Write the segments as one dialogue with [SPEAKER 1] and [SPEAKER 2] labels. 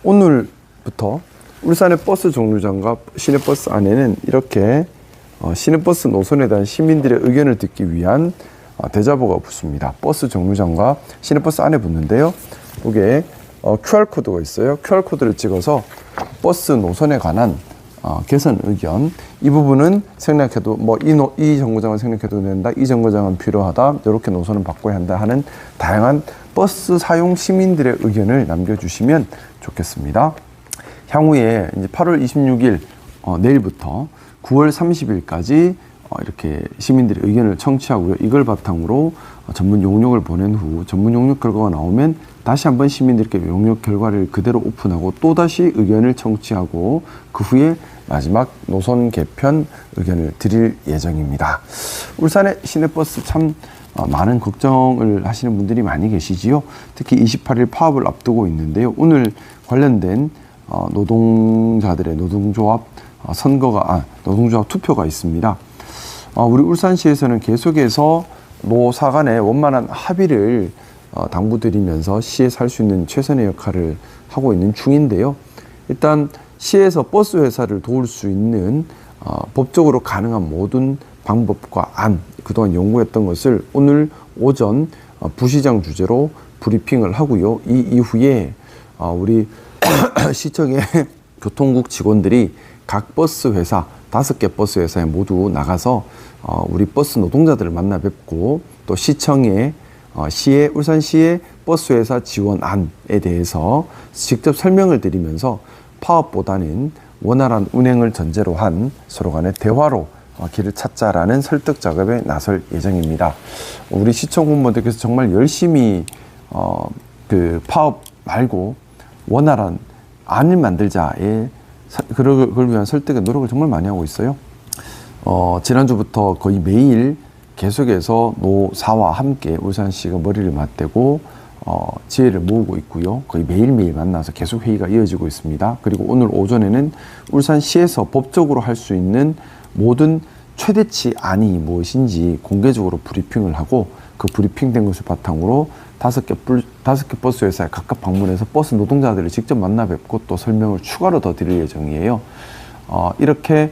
[SPEAKER 1] 오늘부터 울산의 버스 정류장과 시내버스 안에는 이렇게 시내버스 노선에 대한 시민들의 의견을 듣기 위한 대자보가 붙습니다. 버스 정류장과 시내버스 안에 붙는데요. 여기에 QR코드가 있어요. QR코드를 찍어서 버스 노선에 관한 개선 의견, 이 부분은 생략해도 이 정거장은 생략해도 된다, 이 정거장은 필요하다, 이렇게 노선은 바꿔야 한다 하는 다양한 버스 사용 시민들의 의견을 남겨주시면 좋겠습니다. 향후에 이제 8월 26일 내일부터 9월 30일까지 이렇게 시민들의 의견을 청취하고요. 이걸 바탕으로 전문 용역을 보낸 후 전문 용역 결과가 나오면 다시 한번 시민들께 용역 결과를 그대로 오픈하고 또다시 의견을 청취하고 그 후에 마지막 노선 개편 의견을 드릴 예정입니다. 울산의 시내버스 참 많은 걱정을 하시는 분들이 많이 계시지요. 특히 28일 파업을 앞두고 있는데요. 오늘 관련된 노동자들의 노동조합 노동조합 투표가 있습니다. 우리 울산시에서는 계속해서 노사 간의 원만한 합의를 당부드리면서 시에서 할 수 있는 최선의 역할을 하고 있는 중인데요. 일단 시에서 버스 회사를 도울 수 있는 법적으로 가능한 모든 방법과 안, 그동안 연구했던 것을 오늘 오전 부시장 주재로 브리핑을 하고요. 이 이후에 우리 시청의 교통국 직원들이 각 버스 회사 5개 버스 회사에 모두 나가서 우리 버스 노동자들을 만나 뵙고 또 시청의 울산시의 버스 회사 지원안에 대해서 직접 설명을 드리면서 파업보다는 원활한 운행을 전제로 한 서로 간의 대화로 길을 찾자라는 설득 작업에 나설 예정입니다. 우리 시청 공무원들께서 정말 열심히 그 파업 말고 원활한 안을 만들자에 그걸 위한 설득의 노력을 정말 많이 하고 있어요. 지난주부터 거의 매일 계속해서 노사와 함께 울산시가 머리를 맞대고 지혜를 모으고 있고요. 거의 매일매일 만나서 계속 회의가 이어지고 있습니다. 그리고 오늘 오전에는 울산시에서 법적으로 할 수 있는 모든 최대치 안이 무엇인지 공개적으로 브리핑을 하고 그 브리핑된 것을 바탕으로 5개 버스 회사에 각각 방문해서 버스 노동자들을 직접 만나 뵙고 또 설명을 추가로 더 드릴 예정이에요. 이렇게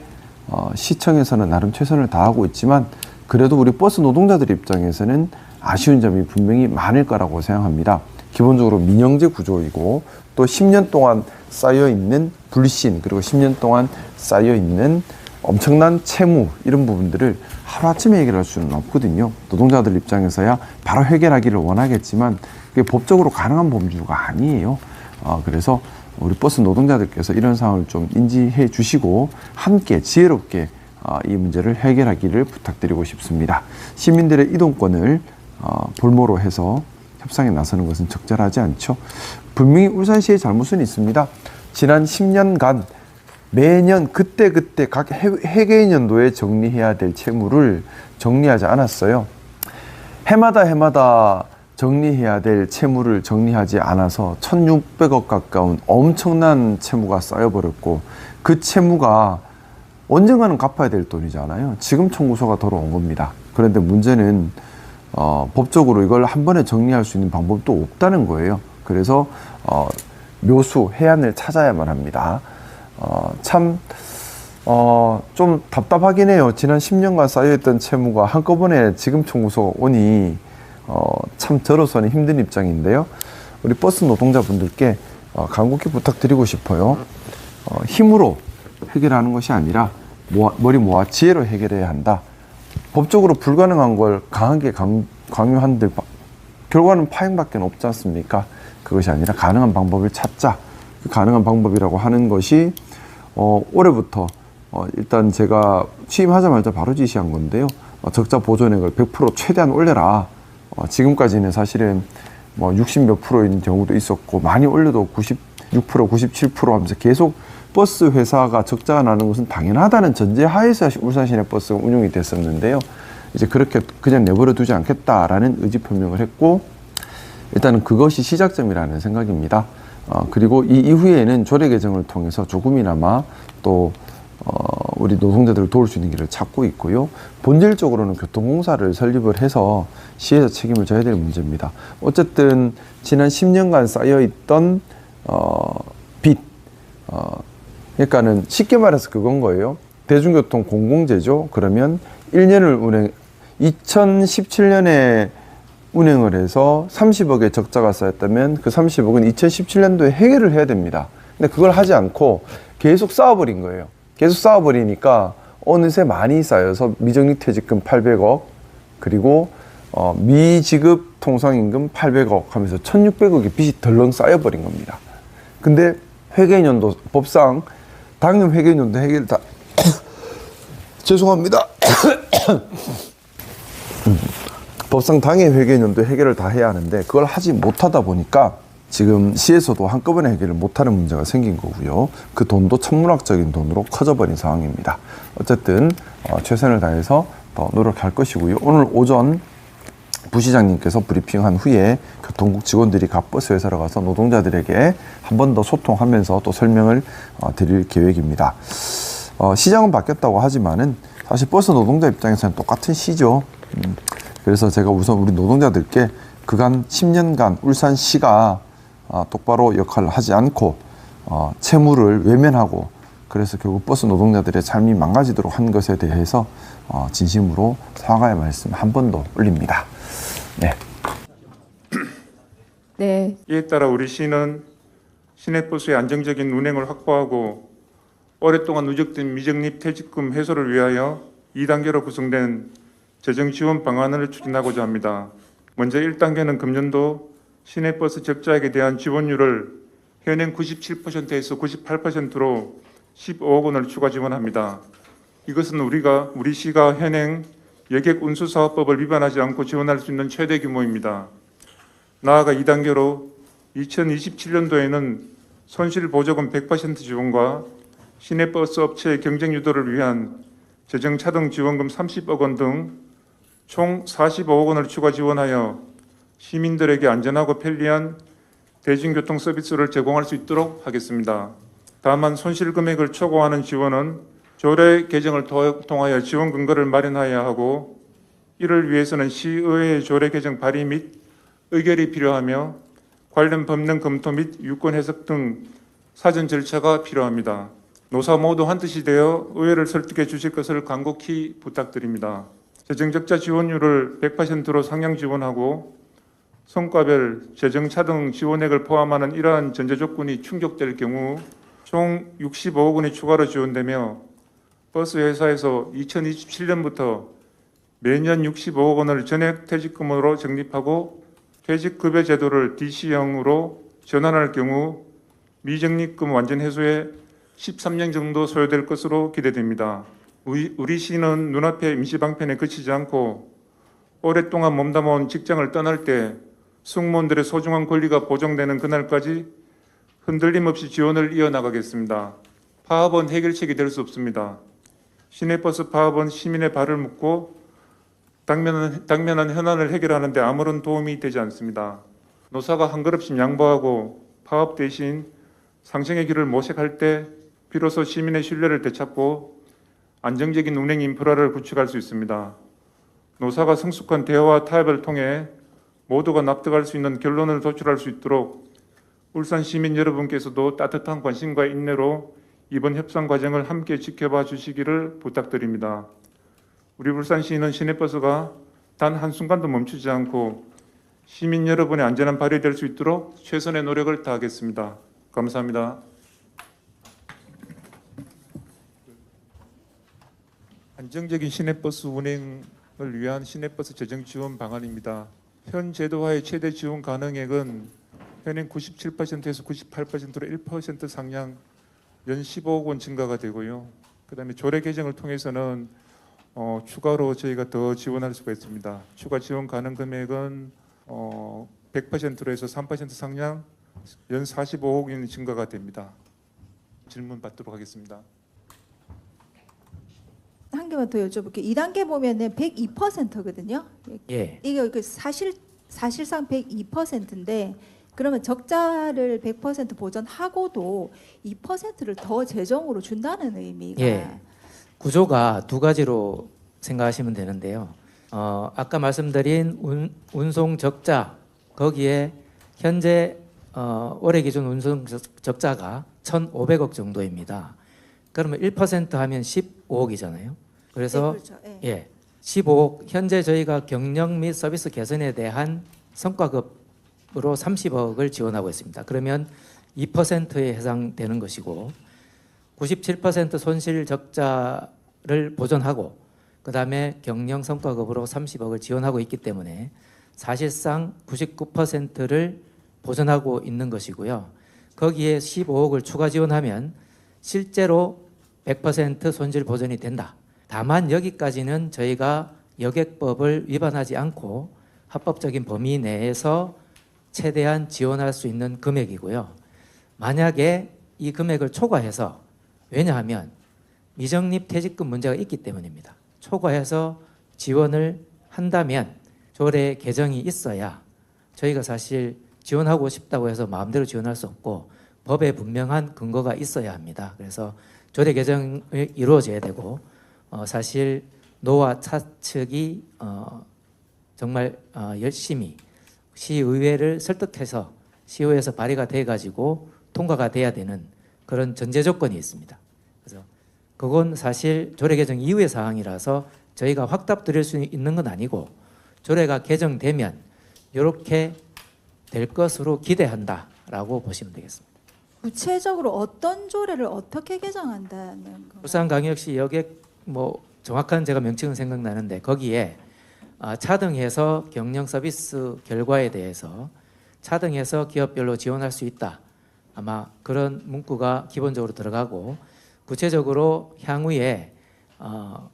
[SPEAKER 1] 시청에서는 나름 최선을 다하고 있지만 그래도 우리 버스 노동자들 입장에서는 아쉬운 점이 분명히 많을 거라고 생각합니다. 기본적으로 민영제 구조이고 또 10년 동안 쌓여있는 불신, 그리고 10년 동안 쌓여있는 엄청난 채무, 이런 부분들을 하루아침에 해결할 수는 없거든요. 노동자들 입장에서야 바로 해결하기를 원하겠지만 그게 법적으로 가능한 범주가 아니에요. 그래서 우리 버스 노동자들께서 이런 상황을 좀 인지해 주시고 함께 지혜롭게 이 문제를 해결하기를 부탁드리고 싶습니다. 시민들의 이동권을 볼모로 해서 협상에 나서는 것은 적절하지 않죠. 분명히 울산시의 잘못은 있습니다. 지난 10년간 매년 그때그때 각 회계연도에 정리해야 될 채무를 정리하지 않았어요. 해마다 정리해야 될 채무를 정리하지 않아서 1,600억 가까운 엄청난 채무가 쌓여버렸고 그 채무가 언젠가는 갚아야 될 돈이잖아요. 지금 청구서가 들어온 겁니다. 그런데 문제는 법적으로 이걸 한 번에 정리할 수 있는 방법도 없다는 거예요. 그래서 묘수, 해안을 찾아야만 합니다. 좀 답답하긴 해요. 지난 10년간 쌓여있던 채무가 한꺼번에 지금 청구서가 오니 참 저로서는 힘든 입장인데요. 우리 버스 노동자분들께 간곡히 부탁드리고 싶어요. 힘으로 해결하는 것이 아니라 머리 모아 지혜로 해결해야 한다. 법적으로 불가능한 걸 강하게 강요한들 결과는 파행밖에 없지 않습니까? 그것이 아니라 가능한 방법을 찾자. 그 가능한 방법이라고 하는 것이 올해부터 일단 제가 취임하자마자 바로 지시한 건데요. 적자 보존액을 100% 최대한 올려라. 지금까지는 사실은 60 몇 프로인 경우도 있었고 많이 올려도 96%, 97% 하면서 계속 버스 회사가 적자가 나는 것은 당연하다는 전제 하에서 울산시내버스가 운영이 됐었는데요. 이제 그렇게 그냥 내버려 두지 않겠다라는 의지 표명을 했고 일단은 그것이 시작점이라는 생각입니다. 그리고 이 이후에는 조례 개정을 통해서 조금이나마 또 우리 노동자들을 도울 수 있는 길을 찾고 있고요. 본질적으로는 교통공사를 설립을 해서 시에서 책임을 져야 될 문제입니다. 어쨌든 지난 10년간 쌓여있던 그러니까는 쉽게 말해서 그건 거예요. 대중교통 공공재죠. 그러면 1년을 2017년에 운행을 해서 30억의 적자가 쌓였다면 그 30억은 2017년도에 해결을 해야 됩니다. 근데 그걸 하지 않고 계속 쌓아버린 거예요. 계속 쌓아버리니까 어느새 많이 쌓여서 미적립 퇴직금 800억, 그리고 미지급 통상임금 800억 하면서 1600억의 빚이 덜렁 쌓여버린 겁니다. 근데 회계연도 법상 당연 회계연도 해결 다 죄송합니다. 법상 당해 회계연도 해결을 다 해야 하는데 그걸 하지 못하다 보니까 지금 시에서도 한꺼번에 해결을 못하는 문제가 생긴 거고요. 그 돈도 천문학적인 돈으로 커져버린 상황입니다. 어쨌든 최선을 다해서 더 노력할 것이고요. 오늘 오전 부시장님께서 브리핑한 후에 교통국 직원들이 각 버스 회사로 가서 노동자들에게 한 번 더 소통하면서 또 설명을 드릴 계획입니다. 시장은 바뀌었다고 하지만은 사실 버스 노동자 입장에서는 똑같은 시죠. 그래서 제가 우선 우리 노동자들께 그간 10년간 울산시가 똑바로 역할을 하지 않고 채무를 외면하고 그래서 결국 버스 노동자들의 삶이 망가지도록 한 것에 대해서 진심으로 사과의 말씀 한 번 더 올립니다. 네.
[SPEAKER 2] 네.
[SPEAKER 3] 이에 따라 우리 시는 시내버스의 안정적인 운행을 확보하고 오랫동안 누적된 미적립 퇴직금 해소를 위하여 2단계로 구성된 재정 지원 방안을 추진하고자 합니다. 먼저 1단계는 금년도 시내버스 적자액에 대한 지원율을 현행 97%에서 98%로 15억 원을 추가 지원합니다. 이것은 우리 시가 현행 여객운수사업법을 위반하지 않고 지원할 수 있는 최대 규모입니다. 나아가 2단계로 2027년도에는 손실보조금 100% 지원과 시내버스 업체의 경쟁 유도를 위한 재정 차등 지원금 30억 원 등 총 45억 원을 추가 지원하여 시민들에게 안전하고 편리한 대중교통 서비스를 제공할 수 있도록 하겠습니다. 다만 손실 금액을 초과하는 지원은 조례 개정을 통하여 지원 근거를 마련하여야 하고 이를 위해서는 시의회의 조례 개정 발의 및 의결이 필요하며 관련 법령 검토 및 유권 해석 등 사전 절차가 필요합니다. 노사 모두 한뜻이 되어 의회를 설득해 주실 것을 간곡히 부탁드립니다. 재정적자 지원율을 100%로 상향 지원하고 성과별 재정 차등 지원액을 포함하는 이러한 전제 조건이 충족될 경우 총 65억 원이 추가로 지원되며 버스 회사에서 2027년부터 매년 65억 원을 전액 퇴직금으로 적립하고 퇴직급여 제도를 DC형으로 전환할 경우 미적립금 완전 해소에 13년 정도 소요될 것으로 기대됩니다. 우리 시는 눈앞의 임시방편에 그치지 않고 오랫동안 몸담아온 직장을 떠날 때 승무원들의 소중한 권리가 보장되는 그날까지 흔들림 없이 지원을 이어나가겠습니다. 파업은 해결책이 될 수 없습니다. 시내버스 파업은 시민의 발을 묶고 당면한 현안을 해결하는 데 아무런 도움이 되지 않습니다. 노사가 한 걸음씩 양보하고 파업 대신 상생의 길을 모색할 때 비로소 시민의 신뢰를 되찾고 안정적인 운행 인프라를 구축할 수 있습니다. 노사가 성숙한 대화와 타협을 통해 모두가 납득할 수 있는 결론을 도출할 수 있도록 울산 시민 여러분께서도 따뜻한 관심과 인내로 이번 협상 과정을 함께 지켜봐 주시기를 부탁드립니다. 우리 울산시는 시내버스가 단 한순간도 멈추지 않고 시민 여러분의 안전한 발휘될 수 있도록 최선의 노력을 다하겠습니다. 감사합니다. 안정적인 시내버스 운행을 위한 시내버스 재정 지원 방안입니다. 현 제도화의 최대 지원 가능액은 현행 97%에서 98%로 1% 상향 연 15억 원 증가가 되고요. 그다음에 조례 개정을 통해서는 추가로 저희가 더 지원할 수가 있습니다. 추가 지원 가능 금액은 100%로 해서 3% 상향 연 45억 원이 증가가 됩니다. 질문 받도록 하겠습니다.
[SPEAKER 2] 한 개만 더 여쭤볼게요. 2단계 보면은 102%거든요.
[SPEAKER 4] 예.
[SPEAKER 2] 이게 사실상 102%인데 그러면 적자를 100% 보전하고도 2%를 더 재정으로 준다는 의미가
[SPEAKER 4] 예. 구조가 두 가지로 생각하시면 되는데요. 아까 말씀드린 운송 적자 거기에 현재 올해 기준 운송 적자가 1,500억 정도입니다. 그러면 1% 하면 15억이잖아요. 그래서
[SPEAKER 2] 네, 그렇죠. 예.
[SPEAKER 4] 예, 15억 현재 저희가 경영 및 서비스 개선에 대한 성과급으로 30억을 지원하고 있습니다. 그러면 2%에 해당되는 것이고 97% 손실 적자를 보전하고 그다음에 경영 성과급으로 30억을 지원하고 있기 때문에 사실상 99%를 보전하고 있는 것이고요. 거기에 15억을 추가 지원하면 실제로 100% 손실 보전이 된다. 다만 여기까지는 저희가 여객법을 위반하지 않고 합법적인 범위 내에서 최대한 지원할 수 있는 금액이고요. 만약에 이 금액을 초과해서, 왜냐하면 미적립 퇴직금 문제가 있기 때문입니다. 초과해서 지원을 한다면 조례 개정이 있어야 저희가 사실 지원하고 싶다고 해서 마음대로 지원할 수 없고 법에 분명한 근거가 있어야 합니다. 그래서 조례 개정이 이루어져야 되고 사실 노와 차측이 정말 열심히 시의회를 설득해서 시의회에서 발의가 돼가지고 통과가 돼야 되는 그런 전제 조건이 있습니다. 그래서 그건 사실 조례 개정 이후의 사항이라서 저희가 확답 드릴 수 있는 건 아니고 조례가 개정되면 이렇게 될 것으로 기대한다라고 보시면 되겠습니다.
[SPEAKER 2] 구체적으로 어떤 조례를 어떻게 개정한다는 거?
[SPEAKER 4] 부산광역시 여객 뭐 정확한 제가 명칭은 생각나는데 거기에 차등해서 경영 서비스 결과에 대해서 차등해서 기업별로 지원할 수 있다. 아마 그런 문구가 기본적으로 들어가고 구체적으로 향후에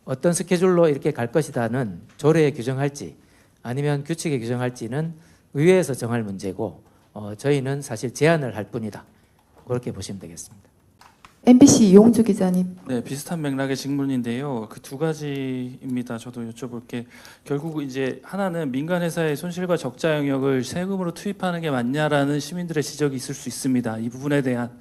[SPEAKER 4] 어떤 스케줄로 이렇게 갈 것이다는 조례에 규정할지 아니면 규칙에 규정할지는 의회에서 정할 문제고 저희는 사실 제안을 할 뿐이다. 그렇게 보시면 되겠습니다.
[SPEAKER 5] MBC 이용주 기자님.
[SPEAKER 6] 네, 비슷한 맥락의 질문인데요. 그 두 가지입니다. 저도 여쭤볼게. 결국 이제 하나는 민간 회사의 손실과 적자 영역을 세금으로 투입하는 게 맞냐라는 시민들의 지적이 있을 수 있습니다. 이 부분에 대한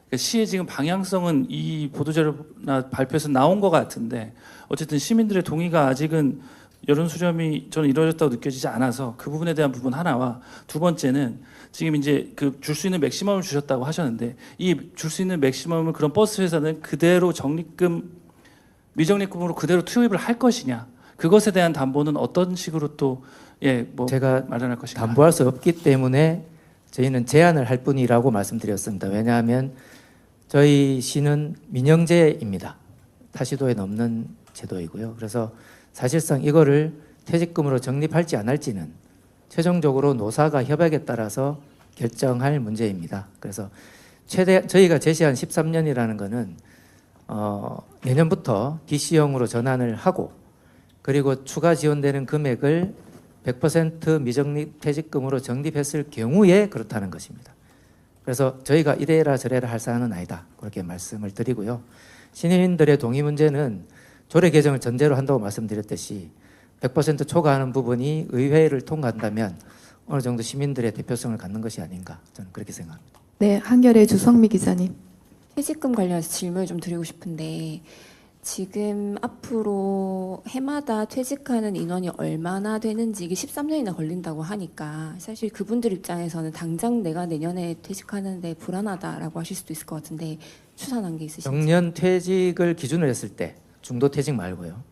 [SPEAKER 6] 그러니까 시의 지금 방향성은 이 보도자료나 발표에서 나온 것 같은데 어쨌든 시민들의 동의가 아직은 여론 수렴이 저는 이루어졌다고 느껴지지 않아서 그 부분에 대한 부분 하나와 두 번째는 지금 이제 그 줄 수 있는 맥시멈을 주셨다고 하셨는데 이 줄 수 있는 맥시멈을 그런 버스 회사는 그대로 적립금 미적립금으로 그대로 투입을 할 것이냐 그것에 대한 담보는 어떤 식으로 또 뭐
[SPEAKER 4] 제가
[SPEAKER 6] 마련할 것인가
[SPEAKER 4] 담보할 수 없기 때문에 저희는 제안을 할 뿐이라고 말씀드렸습니다. 왜냐하면 저희 시는 민영제입니다. 타시도에 넘는 제도이고요. 그래서 사실상 이거를 퇴직금으로 적립할지 안 할지는 최종적으로 노사가 협약에 따라서 결정할 문제입니다. 그래서 최대 저희가 제시한 13년이라는 거는 내년부터 DC형으로 전환을 하고 그리고 추가 지원되는 금액을 100% 미적립 퇴직금으로 적립했을 경우에 그렇다는 것입니다. 그래서 저희가 이래라 저래라 할 사안은 아니다. 그렇게 말씀을 드리고요. 시민들의 동의 문제는 조례 개정을 전제로 한다고 말씀드렸듯이 100% 초과하는 부분이 의회를 통과한다면 어느 정도 시민들의 대표성을 갖는 것이 아닌가 저는 그렇게 생각합니다.
[SPEAKER 5] 네, 한겨레 주성미 기자님.
[SPEAKER 7] 퇴직금 관련해서 질문을 좀 드리고 싶은데 지금 앞으로 해마다 퇴직하는 인원이 얼마나 되는지 이게 13년이나 걸린다고 하니까 사실 그분들 입장에서는 당장 내가 내년에 퇴직하는데 불안하다라고 하실 수도 있을 것 같은데 추산한 게 있으신지.
[SPEAKER 4] 정년 퇴직을 기준으로 했을 때 중도 퇴직 말고요.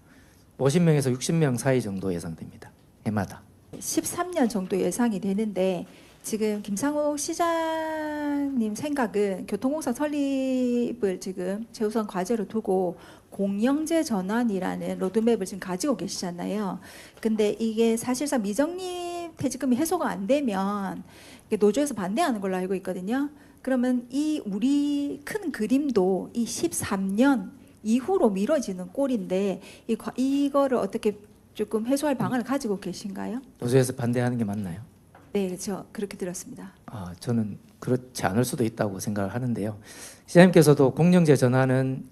[SPEAKER 4] 50명에서 60명 사이 정도 예상됩니다. 해마다.
[SPEAKER 2] 13년 정도 예상이 되는데 지금 김상욱 시장님 생각은 교통공사 설립을 지금 최우선 과제로 두고 공영제 전환이라는 로드맵을 지금 가지고 계시잖아요. 근데 이게 사실상 미적립 퇴직금이 해소가 안 되면 이게 노조에서 반대하는 걸로 알고 있거든요. 그러면 이 우리 큰 그림도 이 13년 이후로 미뤄지는 꼴인데 이거를 어떻게 조금 해소할 방안을 가지고 계신가요?
[SPEAKER 4] 노조에서 반대하는 게 맞나요?
[SPEAKER 2] 네, 저 그렇게 들었습니다.
[SPEAKER 4] 저는 그렇지 않을 수도 있다고 생각을 하는데요. 시장님께서도 공영제 전환은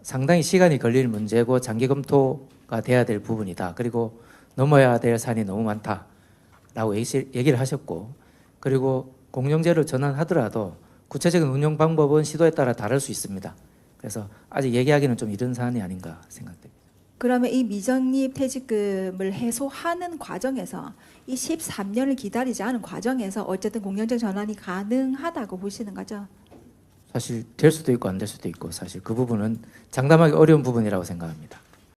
[SPEAKER 4] 상당히 시간이 걸릴 문제고 장기 검토가 돼야 될 부분이다. 그리고 넘어야 될 산이 너무 많다라고 얘기를 하셨고 그리고 공영제로 전환하더라도 구체적인 운영 방법은 시도에 따라 다를 수 있습니다. 그래서 아직 얘기하기는 좀 이른 사안이 아닌가 생각됩니다.
[SPEAKER 2] 그러면 이 미적립 퇴직금을 해소하는 과정에서 이 13년을 기다리지 않은 과정에서 어쨌든 공영제 전환이 가능하다고 보시는 거죠?
[SPEAKER 4] 사실 될 수도 있고 안 될 수도 있고 사실 그 부분은 장담하기 어려운 부분이라고 생각합니다.